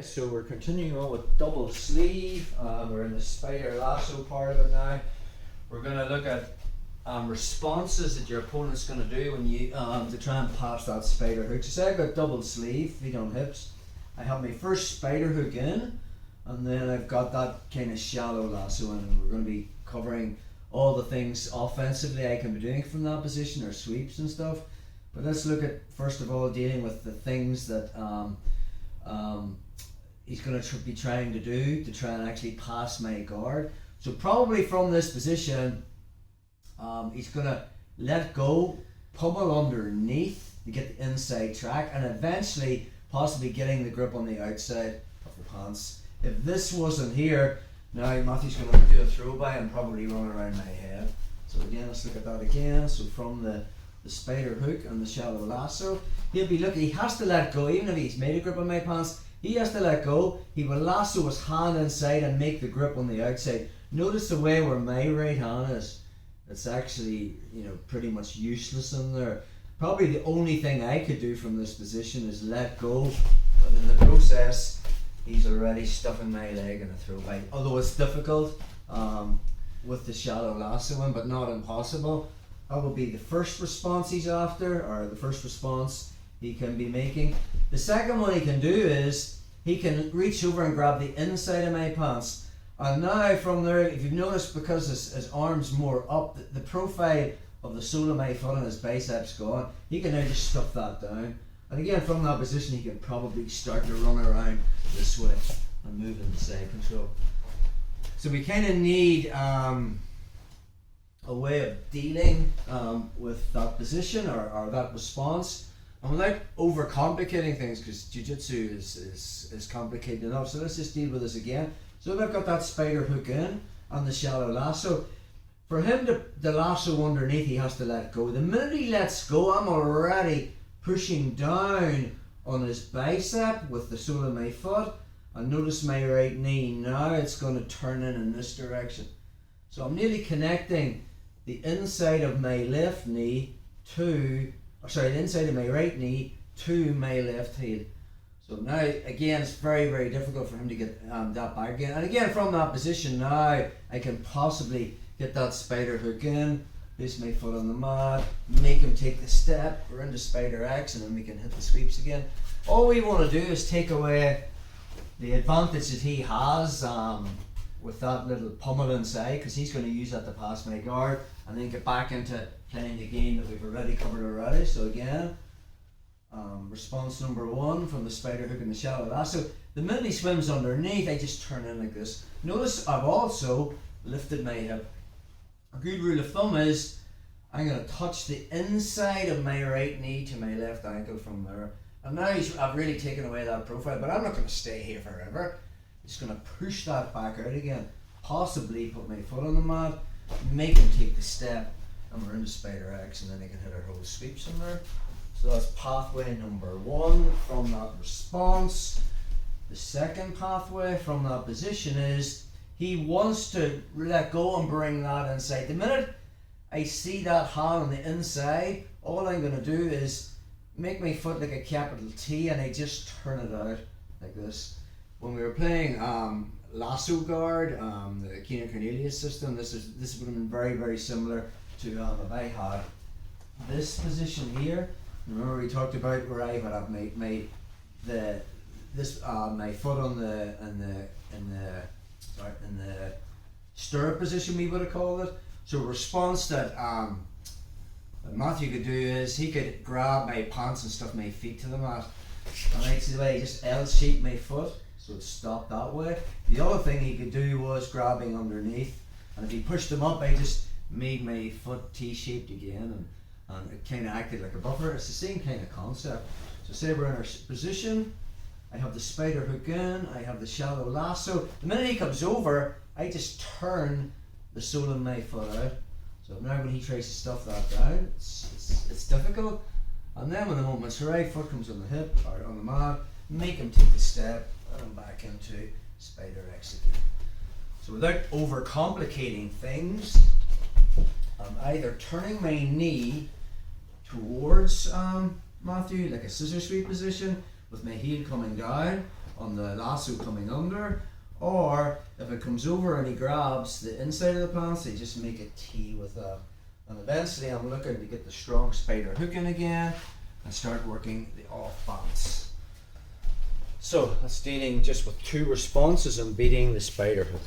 So we're continuing on with double sleeve. We're in the Spider Lasso part of it now. We're going to look at responses that your opponent's going to do when you to try and pass that spider hook. So say I've got double sleeve, feet on hips. I have my first spider hook in, and then I've got that kind of shallow lasso in, and we're going to be covering all the things offensively I can be doing from that position, or sweeps and stuff. But let's look at, first of all, dealing with the things that he's going to be trying to do to try and actually pass my guard. So probably from this position, he's going to let go, pummel underneath to get the inside track, and eventually possibly getting the grip on the outside of the pants. If this wasn't here, now Matthew's going to do a throw by and probably run around my head. So again, let's look at that again. So from the spider hook and the shallow lasso, he'll be looking, he has to let go, even if he's made a grip on my pants, he has to let go. He will lasso his hand inside and make the grip on the outside. Notice the way where my right hand is, it's actually, pretty much useless in there. Probably the only thing I could do from this position is let go, but in the process he's already stuffing my leg in a throw by. Although it's difficult with the shallow lassoing, but not impossible. That will be the first response he's after, or the first response he can be making. The second one he can do is he can reach over and grab the inside of my pants. And now from there, if you've noticed, because his arm's more up, the profile of the sole of my foot and his biceps gone, he can now just stuff that down. And again, from that position, he can probably start to run around this way and move into side control. So we kind of need a way of dealing with that position or that response, and without overcomplicating things, because jiu-jitsu is complicated enough. So let's just deal with this again. So if I've got that spider hook in and the shallow lasso, for him to lasso underneath, he has to let go. The minute he lets go, I'm already pushing down on his bicep with the sole of my foot, and notice my right knee. Now it's going to turn in this direction. So I'm nearly connecting the inside of my left knee the inside of my right knee to my left heel. So now again, it's very, very difficult for him to get that back again. And again, from that position now, I can possibly get that spider hook in, place my foot on the mat, make him take the step, we're into Spider X, and then we can hit the sweeps again. All we want to do is take away the advantage that he has with that little pummel inside, because he's going to use that to pass my guard, and then get back into playing the game that we've already covered already. So again, response number one from the spider hook and the shallow lasso. The minute he swims underneath, I just turn in like this. Notice I've also lifted my hip. A good rule of thumb is I'm going to touch the inside of my right knee to my left ankle from there. And now I've really taken away that profile, but I'm not going to stay here forever. I'm just going to push that back out again, possibly put my foot on the mat, make him take the step, and we're into Spider X, and then I can hit our whole sweeps in there. So that's pathway number one from that response. The second pathway from that position is he wants to let go and bring that inside. The minute I see that hand on the inside, all I'm going to do is make my foot like a capital T, and I just turn it out like this. When we were playing lasso guard, the Keenan Cornelius system, this would have been very, very similar to if I had this position here. Remember we talked about where I would have my foot on in the stirrup position, we would have called it. So a response that Matthew could do is he could grab my pants and stuff my feet to the mat, and I see the way just L-shape my foot, so it stopped that way. The other thing he could do was grabbing underneath, and if he pushed them up, I just made my foot T-shaped again, and it kind of acted like a buffer. It's the same kind of concept. So say we're in our position, I have the spider hook in, I have the shallow lasso. The minute he comes over, I just turn the sole of my foot out. So now when he tries to stuff that down, it's difficult. And then when the moment's right, foot comes on the hip or on the mat, make him take the step, and I'm back into Spider X again. So without overcomplicating things, I'm either turning my knee towards Matthew, like a scissor sweep position, with my heel coming down on the lasso coming under, or if it comes over and he grabs the inside of the pants, I just make a T with that. And eventually I'm looking to get the strong spider hook in again and start working the off balance. So that's dealing just with 2 responses and beating the spider hook.